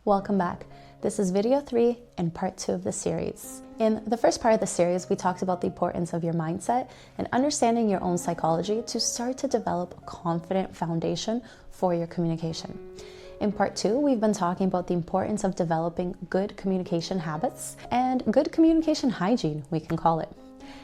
Welcome back. This is video 3 and part 2 of the series. In the first part of the series, we talked about the importance of your mindset and understanding your own psychology to start to develop a confident foundation for your communication. In part 2, we've been talking about the importance of developing good communication habits and good communication hygiene, we can call it.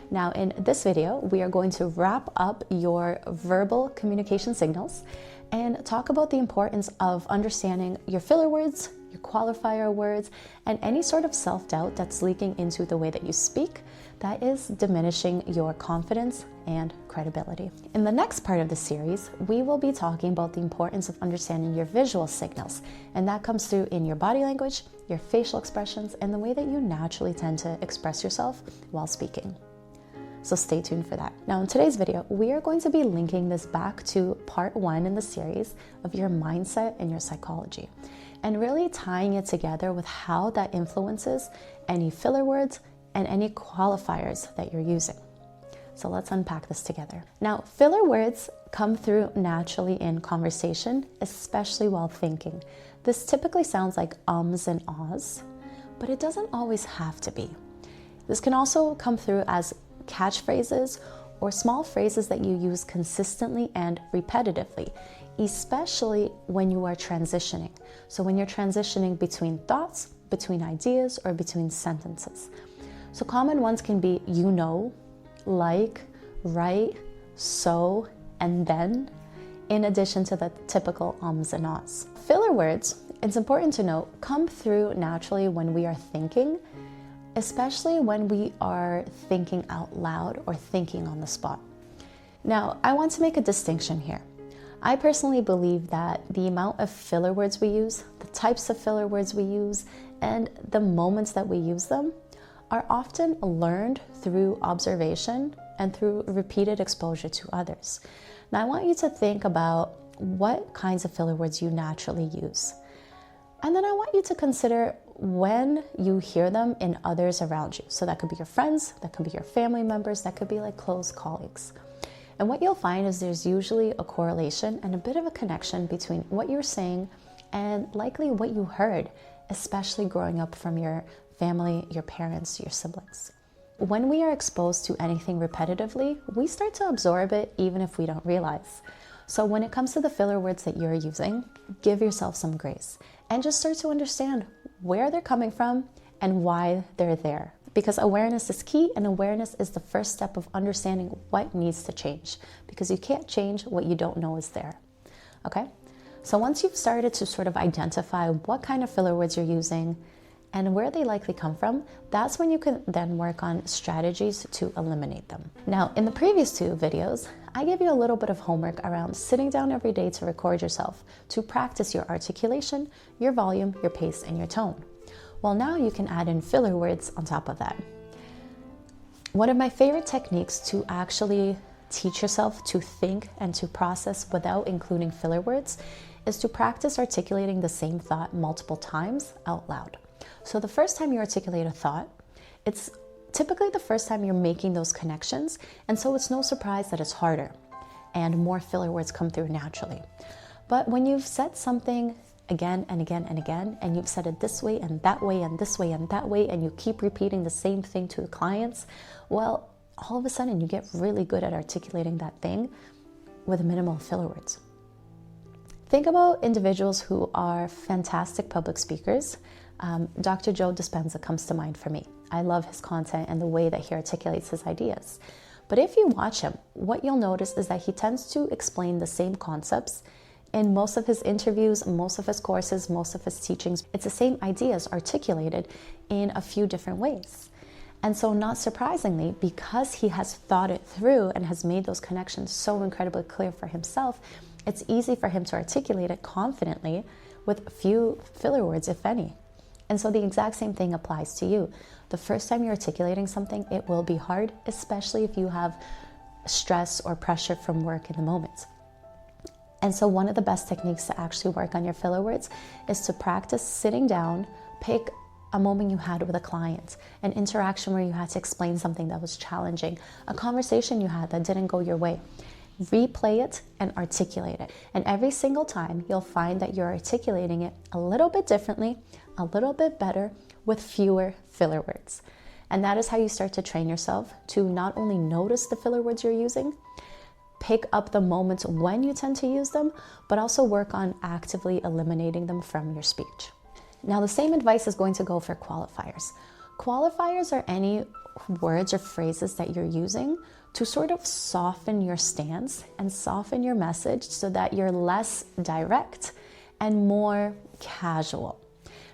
Now, in this video, we are going to wrap up your verbal communication signals and talk about the importance of understanding your filler words, your qualifier words, and any sort of self-doubt that's leaking into the way that you speak that is diminishing your confidence and credibility. In the next part of the series, we will be talking about the importance of understanding your visual signals, and that comes through in your body language, your facial expressions, and the way that you naturally tend to express yourself while speaking. So stay tuned for that. Now in today's video, we are going to be linking this back to part 1 in the series of your mindset and your psychology, and really tying it together with how that influences any filler words and any qualifiers that you're using. So let's unpack this together. Now, filler words come through naturally in conversation, especially while thinking. This typically sounds like ums and ahs, but it doesn't always have to be. This can also come through as catchphrases or small phrases that you use consistently and repetitively, especially when you are transitioning. So when you're transitioning between thoughts, between ideas, or between sentences. So common ones can be you know, like, right, so, and then, in addition to the typical ums and ahs. Filler words, it's important to note, come through naturally when we are thinking, especially when we are thinking out loud or thinking on the spot. Now, I want to make a distinction here. I personally believe that the amount of filler words we use, the types of filler words we use, and the moments that we use them are often learned through observation and through repeated exposure to others. Now, I want you to think about what kinds of filler words you naturally use. And then I want you to consider when you hear them in others around you. So that could be your friends, that could be your family members, that could be like close colleagues. And what you'll find is there's usually a correlation and a bit of a connection between what you're saying and likely what you heard, especially growing up from your family, your parents, your siblings. When we are exposed to anything repetitively, we start to absorb it even if we don't realize. So when it comes to the filler words that you're using, give yourself some grace and just start to understand where they're coming from and why they're there. Because awareness is key, and awareness is the first step of understanding what needs to change, because you can't change what you don't know is there. Okay? So once you've started to sort of identify what kind of filler words you're using and where they likely come from, that's when you can then work on strategies to eliminate them. Now, in the previous 2 videos, I gave you a little bit of homework around sitting down every day to record yourself, to practice your articulation, your volume, your pace, and your tone. Well, now you can add in filler words on top of that. One of my favorite techniques to actually teach yourself to think and to process without including filler words is to practice articulating the same thought multiple times out loud. So the first time you articulate a thought, it's typically the first time you're making those connections, and so it's no surprise that it's harder and more filler words come through naturally. But when you've said something again and again and again, and you've said it this way and that way and this way and that way, and you keep repeating the same thing to the clients, well, all of a sudden you get really good at articulating that thing with minimal filler words. Think about individuals who are fantastic public speakers. Dr. Joe Dispenza comes to mind for me. I love his content and the way that he articulates his ideas. But if you watch him, what you'll notice is that he tends to explain the same concepts in most of his interviews, most of his courses, most of his teachings. It's the same ideas articulated in a few different ways. And so not surprisingly, because he has thought it through and has made those connections so incredibly clear for himself, it's easy for him to articulate it confidently with few filler words, if any. And so the exact same thing applies to you. The first time you're articulating something, it will be hard, especially if you have stress or pressure from work in the moment. And so one of the best techniques to actually work on your filler words is to practice sitting down, pick a moment you had with a client, an interaction where you had to explain something that was challenging, a conversation you had that didn't go your way. replay it, and articulate it. And every single time, you'll find that you're articulating it a little bit differently, a little bit better, with fewer filler words. And that is how you start to train yourself to not only notice the filler words you're using, pick up the moments when you tend to use them, but also work on actively eliminating them from your speech. Now, the same advice is going to go for qualifiers. Qualifiers are any words or phrases that you're using to sort of soften your stance and soften your message so that you're less direct and more casual.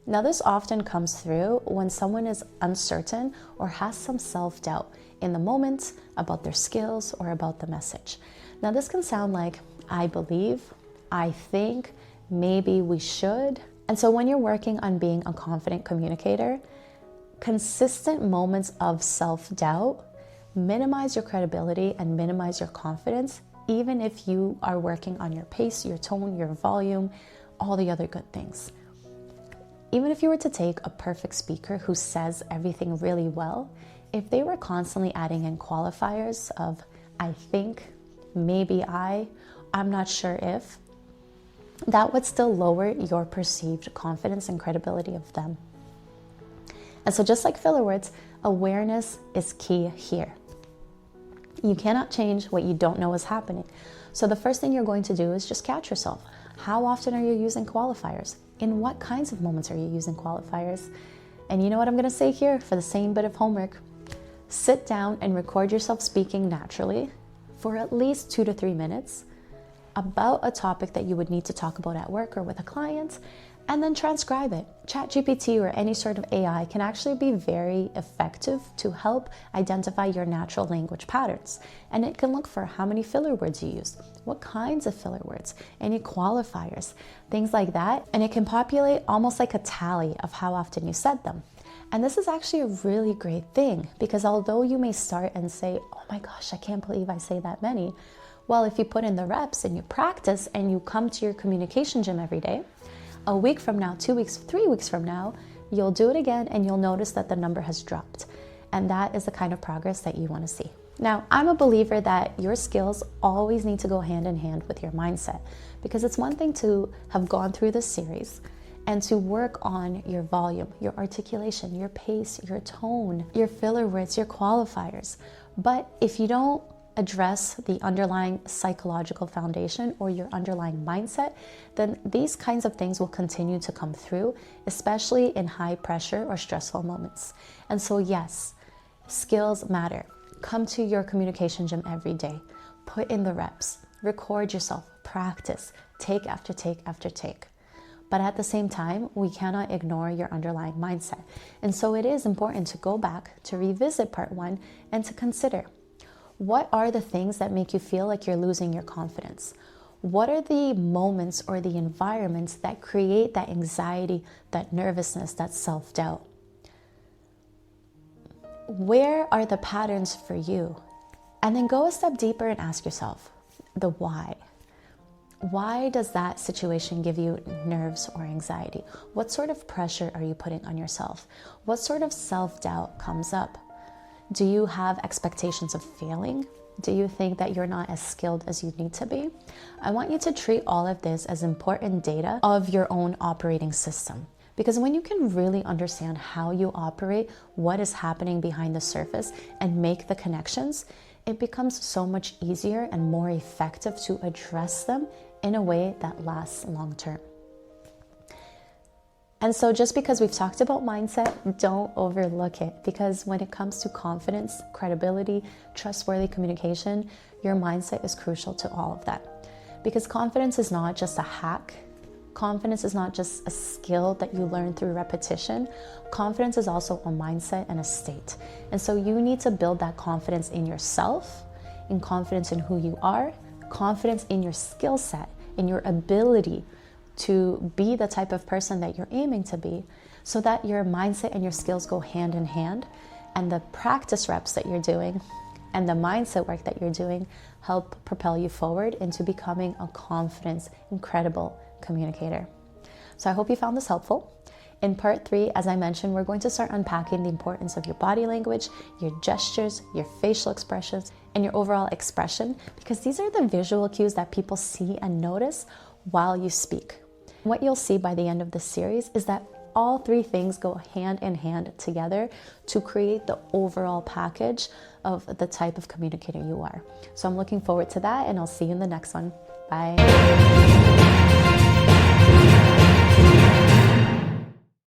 Now, this often comes through when someone is uncertain or has some self-doubt in the moment about their skills or about the message. Now, this can sound like, I believe, I think, maybe we should. And so when you're working on being a confident communicator, consistent moments of self-doubt minimize your credibility and minimize your confidence, even if you are working on your pace, your tone, your volume, all the other good things. Even if you were to take a perfect speaker who says everything really well, if they were constantly adding in qualifiers of I think, maybe I'm not sure if, that would still lower your perceived confidence and credibility of them. And so just like filler words, awareness is key here. You cannot change what you don't know is happening. So the first thing you're going to do is just catch yourself. How often are you using qualifiers? In what kinds of moments are you using qualifiers? And you know what I'm going to say here for the same bit of homework? Sit down and record yourself speaking naturally for at least 2 to 3 minutes about a topic that you would need to talk about at work or with a client, and then transcribe it. ChatGPT or any sort of AI can actually be very effective to help identify your natural language patterns. And it can look for how many filler words you use, what kinds of filler words, any qualifiers, things like that. And it can populate almost like a tally of how often you said them. And this is actually a really great thing, because although you may start and say, oh my gosh, I can't believe I say that many. Well, if you put in the reps and you practice and you come to your communication gym every day, a week from now, 2 weeks, 3 weeks from now, you'll do it again and you'll notice that the number has dropped. And that is the kind of progress that you want to see. Now, I'm a believer that your skills always need to go hand in hand with your mindset, because it's one thing to have gone through this series and to work on your volume, your articulation, your pace, your tone, your filler words, your qualifiers. But if you don't address the underlying psychological foundation or your underlying mindset, then these kinds of things will continue to come through, especially in high pressure or stressful moments. And so yes, skills matter. Come to your communication gym every day, put in the reps, record yourself, practice, take after take after take. But at the same time, we cannot ignore your underlying mindset. And so it is important to go back, to revisit part 1, and to consider, what are the things that make you feel like you're losing your confidence? What are the moments or the environments that create that anxiety, that nervousness, that self-doubt? Where are the patterns for you? And then go a step deeper and ask yourself the why. Why does that situation give you nerves or anxiety? What sort of pressure are you putting on yourself? What sort of self-doubt comes up? Do you have expectations of failing? Do you think that you're not as skilled as you need to be? I want you to treat all of this as important data of your own operating system. Because when you can really understand how you operate, what is happening behind the surface, and make the connections, it becomes so much easier and more effective to address them in a way that lasts long term. And so just because we've talked about mindset, don't overlook it, because when it comes to confidence, credibility, trustworthy communication, your mindset is crucial to all of that. Because confidence is not just a hack. Confidence is not just a skill that you learn through repetition. Confidence is also a mindset and a state. And so you need to build that confidence in yourself, in confidence in who you are, confidence in your skill set, in your ability to be the type of person that you're aiming to be, so that your mindset and your skills go hand in hand, and the practice reps that you're doing and the mindset work that you're doing help propel you forward into becoming a confident, incredible communicator. So I hope you found this helpful. In part 3, as I mentioned, we're going to start unpacking the importance of your body language, your gestures, your facial expressions, and your overall expression, because these are the visual cues that people see and notice while you speak. What you'll see by the end of this series is that all three things go hand in hand together to create the overall package of the type of communicator you are. So I'm looking forward to that, and I'll see you in the next one. Bye.